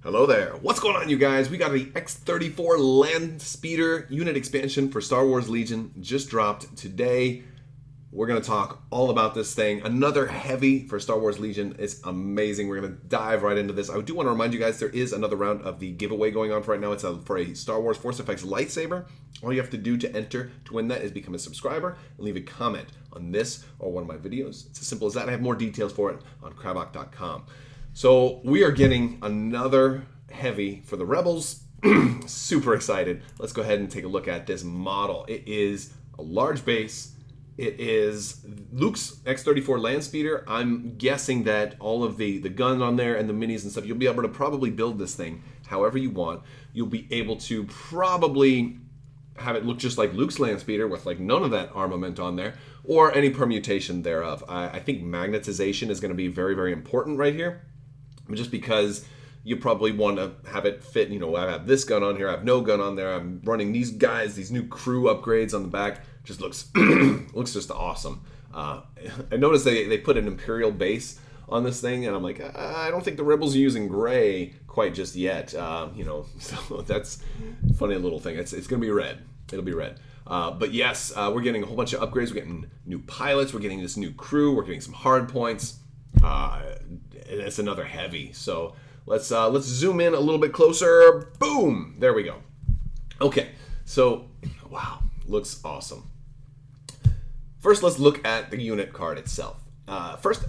Hello there. What's going on, you guys? We got the X-34 Landspeeder unit expansion for Star Wars Legion just dropped today. We're going to talk all about this thing. Another heavy for Star Wars Legion. It's amazing. We're going to dive right into this. I do want to remind you guys there is another round of the giveaway going on for right now. It's for a Star Wars Force Effects lightsaber. All you have to do to enter to win that is become a subscriber and leave a comment on this or one of my videos. It's as simple as that. I have more details for it on Crabbok.com. So we are getting another heavy for the Rebels. Super excited. Let's go ahead and take a look at this model. It is a large base. It is Luke's X-34 Landspeeder. I'm guessing that all of the guns on there and the minis and stuff, you'll be able to probably build this thing however you want. You'll be able to probably have it look just like Luke's Landspeeder with like none of that armament on there or any permutation thereof. I think magnetization is going to be very, very important right here. Just because you probably want to have it fit, you know, I have this gun on here, I have no gun on there, I'm running these guys, these new crew upgrades on the back, just looks looks just awesome. I noticed they put an Imperial base on this thing, and I'm like, I don't think the Rebels are using gray quite just yet, you know, so that's a funny little thing. It's going to be red. It'll be red. But yes, we're getting a whole bunch of upgrades. We're getting new pilots, we're getting this new crew, we're getting some hard points. It's another heavy. So let's zoom in a little bit closer. Boom! There we go. Okay, so wow, looks awesome. First, let's look at the unit card itself. First,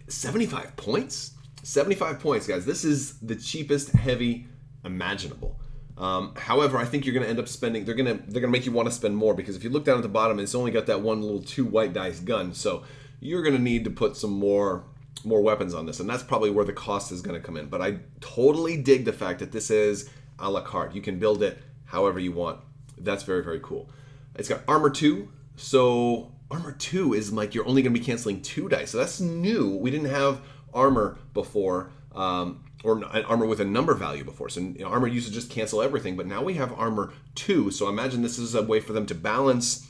75 points. 75 points, guys. This is the cheapest heavy imaginable. However, I think you're going to end up spending. They're going to make you want to spend more, because if you look down at the bottom, it's only got that one little 2 white dice gun. So you're going to need to put some more weapons on this, and that's probably where the cost is going to come in. But I totally dig the fact that this is a la carte. You can build it however you want. That's very, very cool. It's got armor 2, so armor 2 is like you're only going to be canceling 2 dice, so that's new. We didn't have armor before, or an armor with a number value before, so you know, armor used to just cancel everything, but now we have armor 2, so I imagine this is a way for them to balance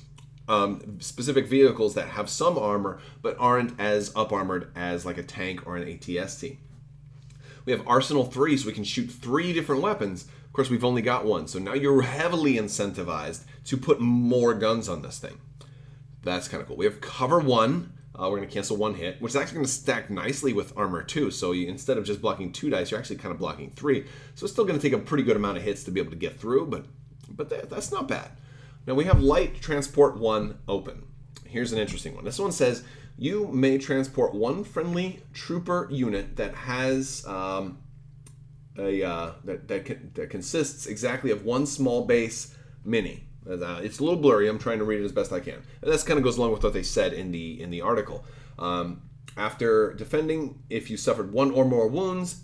specific vehicles that have some armor but aren't as up armored as like a tank or an ATST. We have Arsenal 3, so we can shoot 3 different weapons. Of course, we've only got 1, so now you're heavily incentivized to put more guns on this thing. That's kind of cool. We have Cover 1. We're going to cancel 1 hit, which is actually going to stack nicely with Armor 2. So instead of just blocking 2 dice, you're actually kind of blocking 3. So it's still going to take a pretty good amount of hits to be able to get through, but that's not bad. Now we have Light Transport 1 open. Here's an interesting one. This one says you may transport 1 friendly trooper unit that has that consists exactly of 1 small base mini. It's a little blurry. I'm trying to read it as best I can. And this kind of goes along with what they said in the article. After defending, if you suffered 1 or more wounds,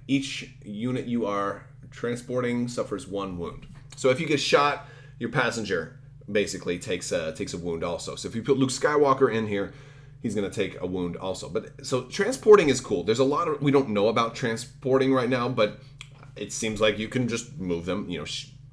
each unit you are transporting suffers 1 wound. So if you get shot, your passenger basically takes a wound also. So if you put Luke Skywalker in here, he's going to take a wound also. But so transporting is cool. There's a lot of we don't know about transporting right now, but it seems like you can just move them. You know,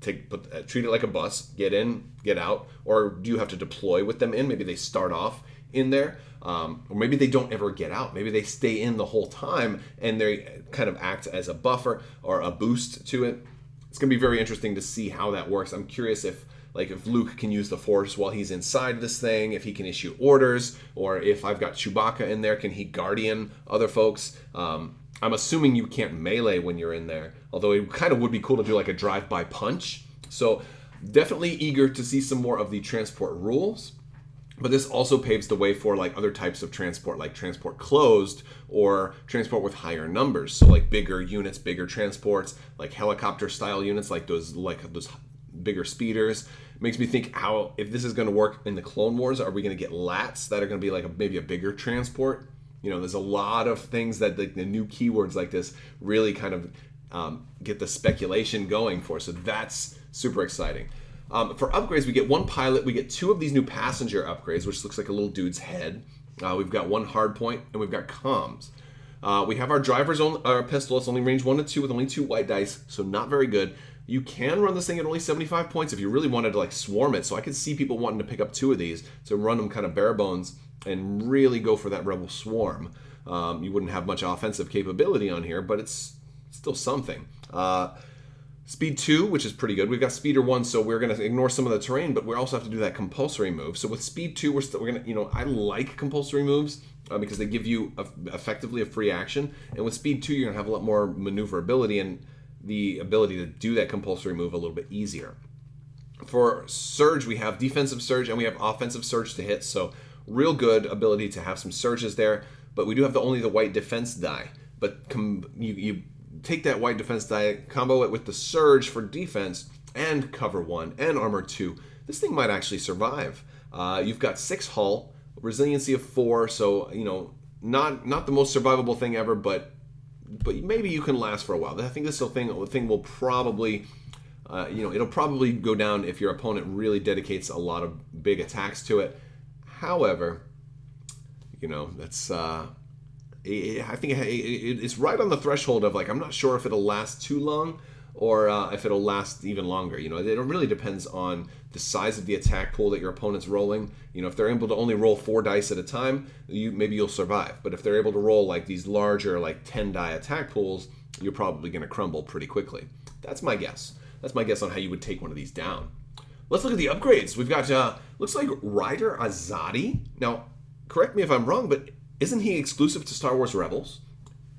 treat it like a bus, get in, get out, or do you have to deploy with them in? Maybe they start off in there, or maybe they don't ever get out. Maybe they stay in the whole time and they kind of act as a buffer or a boost to it. It's going to be very interesting to see how that works. I'm curious if Luke can use the Force while he's inside this thing, if he can issue orders, or if I've got Chewbacca in there, can he guardian other folks? I'm assuming you can't melee when you're in there, although it kind of would be cool to do like a drive-by punch. So definitely eager to see some more of the transport rules. But this also paves the way for like other types of transport, like transport closed or transport with higher numbers. So like bigger units, bigger transports, like helicopter style units, like those bigger speeders. It makes me think how, if this is going to work in the Clone Wars, are we going to get LATs that are going to be like maybe a bigger transport? You know, there's a lot of things that the new keywords like this really kind of get the speculation going for. So that's super exciting. For upgrades, we get 1 pilot, we get 2 of these new passenger upgrades, which looks like a little dude's head. We've got 1 hard point, and we've got comms. We have our driver's pistol. It's only range 1 to 2 with only 2 white dice, so not very good. You can run this thing at only 75 points if you really wanted to like swarm it. So I could see people wanting to pick up 2 of these to run them kind of bare bones and really go for that rebel swarm. You wouldn't have much offensive capability on here, but it's still something. Speed 2, which is pretty good. We've got Speeder 1, so we're going to ignore some of the terrain, but we also have to do that compulsory move. So with Speed 2, we're going to, I like compulsory moves because they give you effectively a free action. And with Speed 2, you're going to have a lot more maneuverability and the ability to do that compulsory move a little bit easier. For Surge, we have Defensive Surge and we have Offensive Surge to hit, so real good ability to have some surges there. But we do have only the white defense die. But you take that white defense die, combo it with the Surge for defense, and cover 1, and armor 2. This thing might actually survive. You've got 6 hull, resiliency of 4, so, not the most survivable thing ever, but maybe you can last for a while. I think this thing will probably, it'll probably go down if your opponent really dedicates a lot of big attacks to it. However, that's... I think it's right on the threshold of, like, I'm not sure if it'll last too long or if it'll last even longer. It really depends on the size of the attack pool that your opponent's rolling. If they're able to only roll 4 dice at a time, maybe you'll survive. But if they're able to roll like these larger, like 10 die attack pools, you're probably going to crumble pretty quickly. That's my guess. That's my guess on how you would take one of these down. Let's look at the upgrades. We've got, looks like Ryder Azadi. Now, correct me if I'm wrong, but isn't he exclusive to Star Wars Rebels?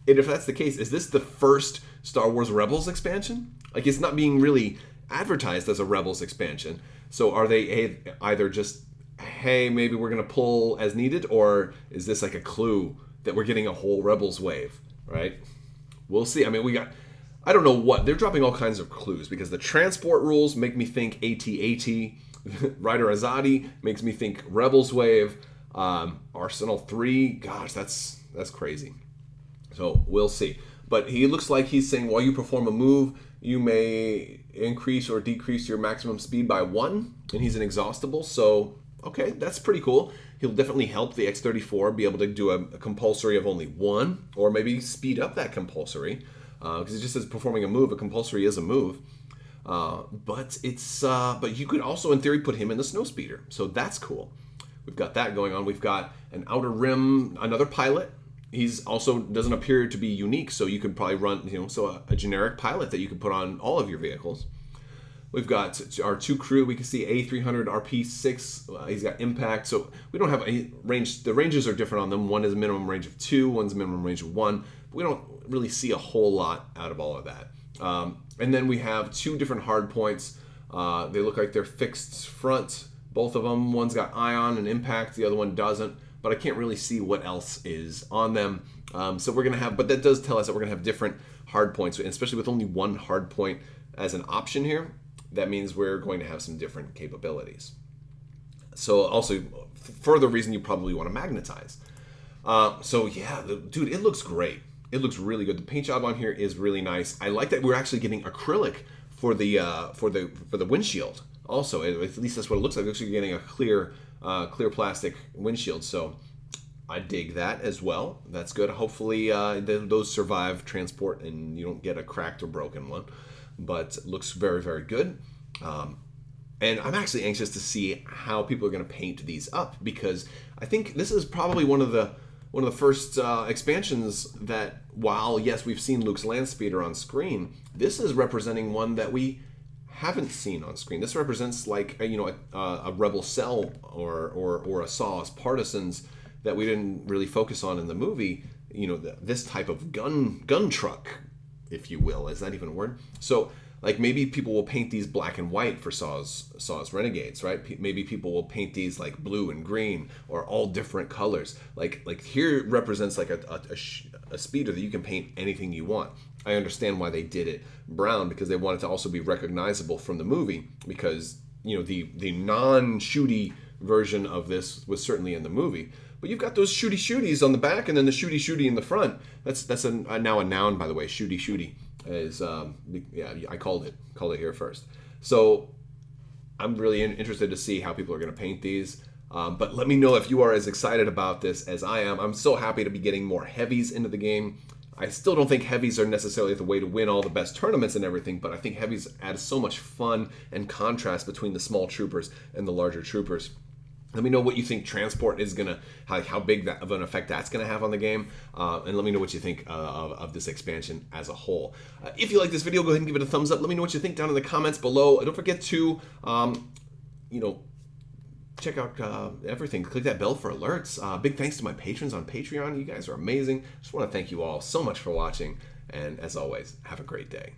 And if that's the case, is this the first Star Wars Rebels expansion? Like, it's not being really advertised as a Rebels expansion. So are they either just, hey, maybe we're going to pull as needed, or is this like a clue that we're getting a whole Rebels wave, right? We'll see. I mean, I don't know what. They're dropping all kinds of clues because the transport rules make me think AT-AT. Ryder Azadi makes me think Rebels wave. Arsenal 3, gosh, that's crazy. So we'll see. But he looks like he's saying while you perform a move, you may increase or decrease your maximum speed by 1, and he's inexhaustible. So, okay, that's pretty cool. He'll definitely help the X-34 be able to do a compulsory of only 1, or maybe speed up that compulsory. Because it just says performing a move. A compulsory is a move. But you could also, in theory, put him in the Snowspeeder. So that's cool. We've got that going on. We've got an Outer Rim, another pilot. He's also doesn't appear to be unique, so you could probably run, a generic pilot that you could put on all of your vehicles. We've got our 2 crew. We can see A300 RP6. He's got impact, so we don't have a range. The ranges are different on them. One is a minimum range of 2, one's a minimum range of 1. But we don't really see a whole lot out of all of that. And then we have 2 different hard points. They look like they're fixed front. Both of them. One's got ion and impact. The other one doesn't. But I can't really see what else is on them. So we're going to have, but that does tell us that we're going to have different hard points, and especially with only 1 hard point as an option here. That means we're going to have some different capabilities. So also, further reason you probably want to magnetize. Dude, it looks great. It looks really good. The paint job on here is really nice. I like that we're actually getting acrylic for the windshield. Also, at least that's what it looks like. It looks like you're getting a clear plastic windshield. So I dig that as well. That's good. Hopefully those survive transport and you don't get a cracked or broken one. But it looks very, very good. And I'm actually anxious to see how people are going to paint these up, because I think this is probably one of the first expansions that, while yes, we've seen Luke's Landspeeder on screen, this is representing one that we haven't seen on screen. This represents like a rebel cell or a Saw's partisans that we didn't really focus on in the movie. This type of gun truck, if you will. Is that even a word? So like maybe people will paint these black and white for Saw's Renegades, right? Maybe people will paint these like blue and green or all different colors. Like here it represents like a speeder that you can paint anything you want. I understand why they did it brown, because they wanted to also be recognizable from the movie, because the non-shooty version of this was certainly in the movie. But you've got those shooties on the back and then the shooty in the front. That's now a noun, by the way. Shooty is I called it here first. So I'm really interested to see how people are going to paint these. But let me know if you are as excited about this as I am. I'm so happy to be getting more heavies into the game. I still don't think heavies are necessarily the way to win all the best tournaments and everything, but I think heavies add so much fun and contrast between the small troopers and the larger troopers. Let me know what you think transport is gonna, how big of an effect that's gonna have on the game, and let me know what you think of this expansion as a whole. If you like this video, go ahead and give it a thumbs up. Let me know what you think down in the comments below. Don't forget to, check out everything. Click that bell for alerts. Big thanks to my patrons on Patreon. You guys are amazing. Just want to thank you all so much for watching, and as always, have a great day.